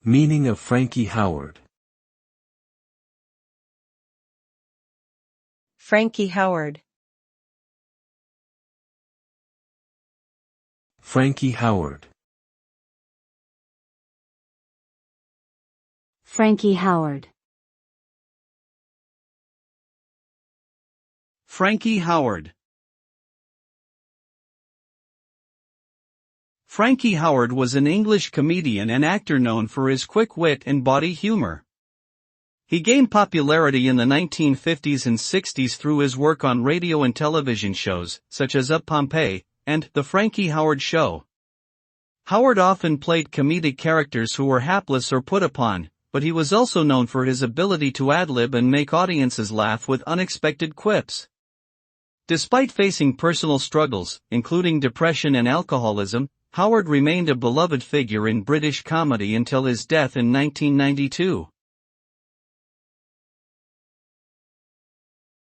Meaning of Frankie Howerd. Frankie Howerd. Frankie Howerd. Frankie Howerd. Frankie Howerd. Frankie Howerd was an English comedian and actor known for his quick wit and body humor. He gained popularity in the 1950s and 60s through his work on radio and television shows, such as Up Pompeii and The Frankie Howerd Show. Howerd often played comedic characters who were hapless or put upon, but he was also known for his ability to ad-lib and make audiences laugh with unexpected quips. Despite facing personal struggles, including depression and alcoholism, Howerd remained a beloved figure in British comedy until his death in 1992.